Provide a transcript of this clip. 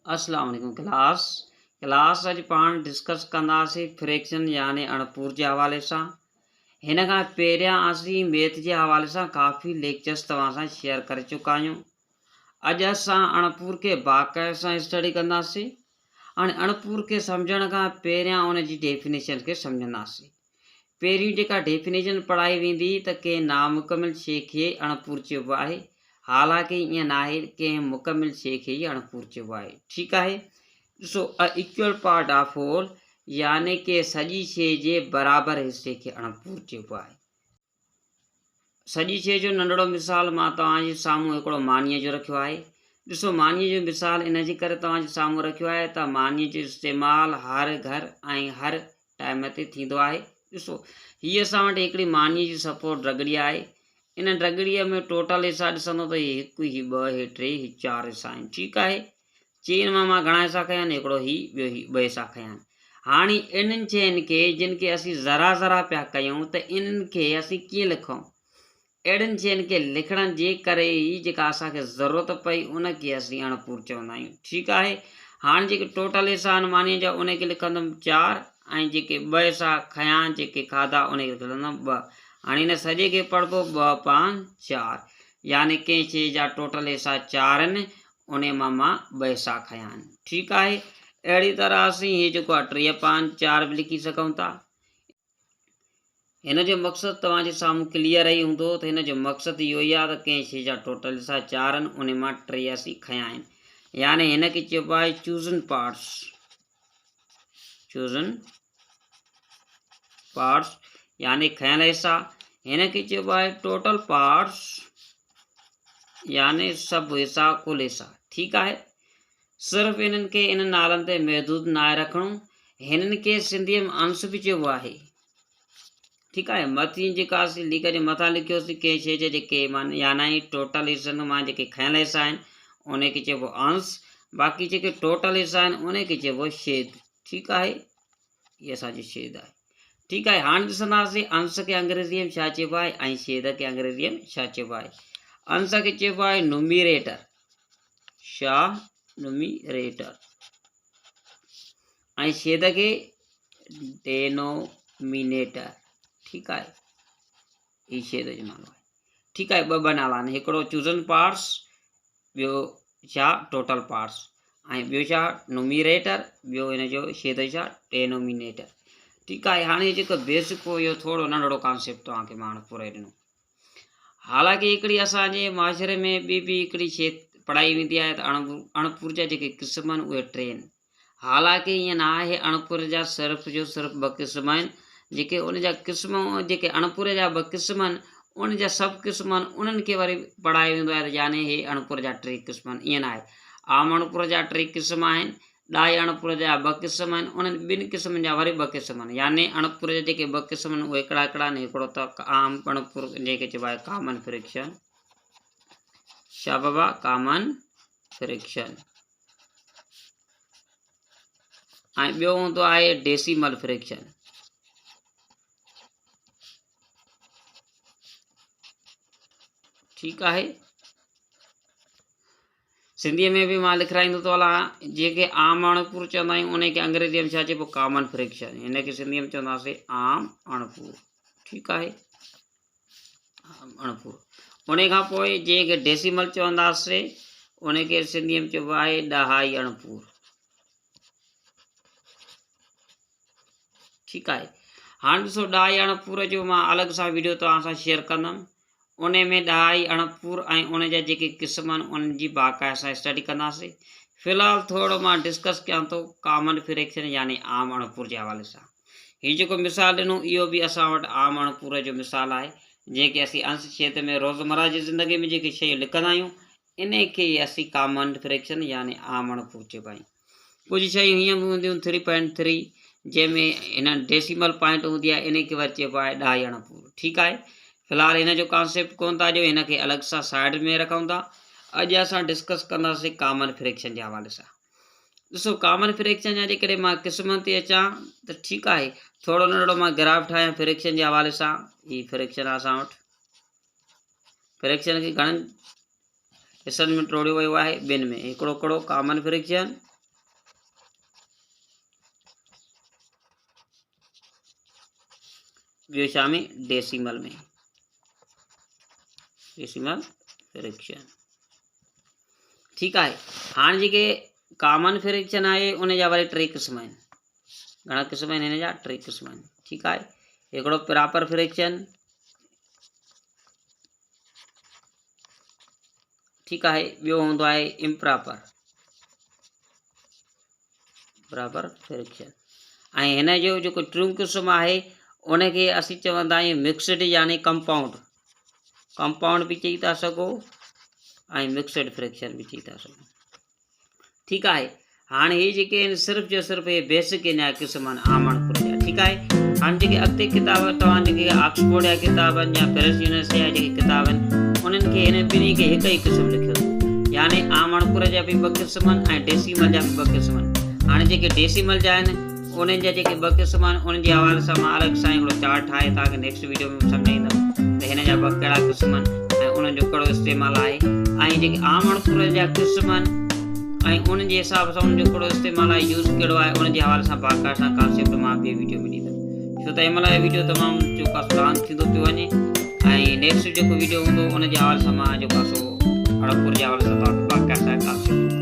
अस्सलाम वालेकुम क्लास अॼु पाण डिस्कस कंदासीं फ्रैक्शन यानी अणपूर जे हवाले सां। हिन खां पहिरियां असीं मैथ जे हवाले सां काफ़ी लेक्चर्स तव्हां सां शेयर करे चुका आहियूं। अॼु असां अणपूर खे बाक़ाइदे सां स्टडी कंदासीं। हाणे अणपूर खे सम्झण खां पहिरियां उन जी डेफिनेशन खे सम्झंदासीं। पहिरीं जेका डेफिनेशन पढ़ाई वेंदी त कंहिं नामुकमिल शइ खे अणपूर चइबो आहे। हालांकि ईअं नाहे, कंहिं मुकमिल शइ खे ई अणपूर चइबो आहे। ठीकु आहे। ॾिसो, a equal part of whole यानी कि सॼी शइ जे बराबरि हिसे खे अणपूर चइबो आहे। सॼी शइ जो नंढड़ो मिसाल मां तव्हांजे साम्हूं हिकिड़ो मानीअ जो रखियो आहे। ॾिसो, मानीअ जो मिसाल इन जे करे तव्हांजे साम्हूं रखियो आहे त मानीअ जो इस्तेमालु हर घर ऐं हर टाइम ते थींदो आहे। ॾिसो, हीअ असां वटि हिकिड़ी मानीअ जी सपोर्ट रगड़ी आहे। इन रगड़ीअ में टोटल हिसा ॾिसंदो त हीअ हिकु, हीअ ॿ, हीअ टे, हीअ चारि हिसा आहिनि। ठीकु आहे। चेन मां घणा हिसा खयां आहिनि? हिकिड़ो ही, ॿियो ही, ॿ हिसा खयां आहिनि। हाणे इन्हनि शयुनि खे जिन खे असीं ज़रा ज़रा पिया कयूं त इन्हनि खे असीं कीअं लिखूं? अहिड़ियुनि शयुनि खे लिखण जे करे ई जेका असांखे ज़रूरत पई उनखे असीं अणपूर चवंदा आहियूं। ठीकु आहे। हाणे जेके टोटल हिसा आहिनि मानीअ जा उनखे लिखंदुमि 4 ऐं जेके ॿ हिसा खयां जेके खाधा उनखे लिखंदुमि 2। हाणे हिन सॼे खे पढ़िबो 2 5 4 यानी कंहिं शइ जा टोटल हिसा 4 आहिनि, उन मां 2 हिसा खयां आहिनि। ठीकु आहे। अहिड़ी तरह असीं हीअ जेको आहे 3 5 4 बि लिखी सघूं था। हिन जो मक़सदु तव्हांजे साम्हूं क्लियर ई हूंदो त हिन जो मक़सदु इहो ई आहे त कंहिं शइ जा टोटल हिसा 4 आहिनि, उन मां 3 असीं खयां आहिनि। यानी हिन खे चइबो आहे चूज़न पार्ट्स। चूज़न पार्ट्स यानी खयल हिसा। हिन खे चइबो आहे टोटल पार्ट्स यानी सभु हिसा, कुल हिसा। ठीकु आहे। सिर्फ़ु इन्हनि खे इन नालनि ते महदूद न आहे रखणो। हिननि खे सिंधीअ में अंश बि चइबो आहे। ठीकु आहे। मथीं जेका असीं लिख जे मथां लिखियोसीं कंहिं शइ जे जेके यानी टोटल हिसनि मां जेके खयल हिसा आहिनि उनखे चइबो अंश। बाक़ी जेके टोटल हिसा आहिनि उनखे चइबो छेद। ठीकु आहे। इहा असांजी छेद आहे। ठीकु आहे। हाणे ॾिसंदासीं अंश खे अंग्रेज़ीअ में छा चइबो आहे ऐं छेद खे अंग्रेज़ीअ में छा चइबो आहे। अंश खे चइबो आहे न्यूमरेटर। छा? न्यूमरेटर। ऐं छेद खे डेनोमिनेटर। ठीकु आहे। ही छेद जो नालो आहे। ठीकु आहे। ॿ नाला आहिनि, हिकिड़ो चूज़न पार्ट्स, ॿियो छा टोटल पार्ट्स, ऐं ॿियो छा न्यूमरेटर, ॿियो हिन जो छेद छा डेनोमिनेटर। ठीकु आहे। हाणे जेको बेसिक हो इहो थोरो नंढड़ो कॉन्सेप्ट तव्हांखे मां पूरे ॾिनो। हालांकि हिकिड़ी असांजे माशरे में ॿी बि हिकिड़ी शइ पढ़ाई वेंदी आहे त अणपूर जा जेके क़िस्म आहिनि उहे 3 आहिनि। हालांकि ईअं न आहे। अणपूर जा सिर्फ़ु जो सिर्फ़ु 2 क़िस्म आहिनि। जेके उन जा क़िस्म जेके अणपूर जा 2 क़िस्म आहिनि उन जा सभु क़िस्म आहिनि उन्हनि खे वरी पढ़ायो वेंदो आहे यानी हे अणपूर जा 3 क़िस्म आहिनि। ईअं न आहे। आम अणपूर जा 3 क़िस्म आहिनि, ॾाई अणपूर जा 2 क़िस्म आहिनि, उन्हनि ॿिनि क़िस्मनि जा वरी 2 क़िस्म आहिनि। यानी अणपूर जा जेके 2 क़िस्म आहिनि उहे हिकिड़ा आहिनि। हिकिड़ो त आम अणपूर जंहिंखे चइबो आहे कॉमन फ्रैक्शन। छा बाबा? Common fraction. ऐं ॿियो हूंदो आहे डेसिमल फ्रैक्शन। ठीकु आहे। सिंधीअ में बि मां लिखाईंदो थो हलां। जेके आम अणपूर चवंदा आहियूं उनखे अंग्रेज़ीअ में छा चइबो? Common fraction. हिनखे सिंधीअ में चवंदासीं आम अणपूर। ठीकु आहे। आम अणपूर। उन खां पोइ जंहिंखे डेसिमल चवंदासीं उनखे सिंधीअ में चइबो आहे ॾहाई अणपूर। ठीकु आहे। हाणे ॾिसो, ॾहाई अणपूर जो मां अलॻि सां वीडियो तव्हां सां शेयर कंदुमि। उन में ॾहाई अणपूर ऐं उन जा जेके क़िस्म आहिनि उन्हनि जी बाक़ाइदे सां स्टडी कंदासीं। फ़िलहालु थोरो मां डिस्कस कयां थो कॉमन फ्रैक्शन यानी आम अणपूर जे हवाले सां। हीउ जेको मिसाल ॾिनो इहो बि असां वटि आम अणपूर जो मिसाल आहे जंहिंखे असीं अंश छेद में रोज़मर्रा जी ज़िंदगी में जेके शयूं लिखंदा आहियूं इन खे असीं कॉमन फ्रैक्शन यानी आम अणपूर चइबा आहियूं। कुझु शयूं हीअं बि हूंदियूं 3.3 जंहिंमें हिन डेसिमल पॉइंट हूंदी आहे, इन खे वरी चइबो आहे ॾहाई अणपूर। ठीकु आहे। फ़िलहालु हिन जो कॉन्सेप्ट कोन था ॾियो, हिन खे अलॻि सां साइड में रखूं था। अॼु असां डिस्कस कंदासीं कॉमन फ्रैक्शन जे हवाले सां। ॾिसो, कॉमन फ्रैक्शन जा जेकॾहिं मां क़िस्मनि ते अचां त ठीकु आहे, थोरो नंढड़ो मां ग्राफ ठाहियां फ्रैक्शन जे हवाले सां। हीअ फ्रैक्शन आहे असां वटि। फ्रैक्शन खे घणनि हिसनि में टोड़ियो वियो आहे? 2 में। हिकिड़ो कहिड़ो? कॉमन फ्रैक्शन ॿियो छा में डेसिमल में, डेसिमल फ्रैक्शन। ठीकु आहे। हाणे जेके कॉमन फ्रैक्शन आहे उन जा वरी 3 क़िस्म आहिनि। घणा क़िस्म आहिनि हिन जा? 3 क़िस्म आहिनि। ठीकु आहे। हिकिड़ो प्रॉपर फ्रैक्शन, ठीकु आहे। ॿियो हूंदो आहे इम्प्रॉपर फ्रैक्शन। ऐं हिन जो जेको टियों क़िस्म आहे उनखे असीं चवंदा आहियूं मिक्सड यानी कंपाउंड बि चई था सघो ऐं मिक्सड फ्रैक्शन बि चई था सघो। ठीकु आहे। हाणे हे जेके आहिनि सिर्फ़ु जो सिर्फ़ु हे बेसिक इन जा क़िस्म आहिनि आमणपुर जा। ठीकु आहे। हाणे जेके अॻिते किताब तव्हां जेके ऑक्सफोर्ड जा किताब आहिनि या पेरिस यूनिवर्सिटी जा जेके किताब आहिनि उन्हनि खे हिन ॿिन्ही खे हिकु ई क़िस्म लिखियो, यानी आमणपुर जा बि 2 क़िस्म आहिनि ऐं डेसिमल जा बि 2 क़िस्म आहिनि। हाणे जेके डेसिमल जा आहिनि उन्हनि जा जेके 2 क़िस्म आहिनि उन्हनि जे हवाले सां मां अलॻि सां हिकिड़ो चार्ट ठाहे तव्हांखे नेक्स्ट वीडियो में सम्झाईंदुमि त हिन जा 2 कहिड़ा क़िस्म आहिनि ऐं उन्हनि जो कहिड़ो इस्तेमालु आहे। ऐं जेके आमणपुर जा क़िस्म आहिनि ऐं उन्हनि जे हिसाब सां उन्हनि जो कहिड़ो इस्तेमालु आहे, यूज़ कहिड़ो आहे, उन्हनि जे हवाले सां बाक़ाइदा सां कॉन्सेप्ट मां ॿिए वीडियो में ॾींदुमि। छो त हिन महिल वीडियो तमामु जेको आहे लॉन्ग थींदो पियो वञे ऐं नेक्स्ट जेको वीडियो हूंदो उन जे हवाले सां मां जेको आहे सो अणपुर जे हवाले सां तव्हांखे बाक़ाइदा कॉन्सेप्ट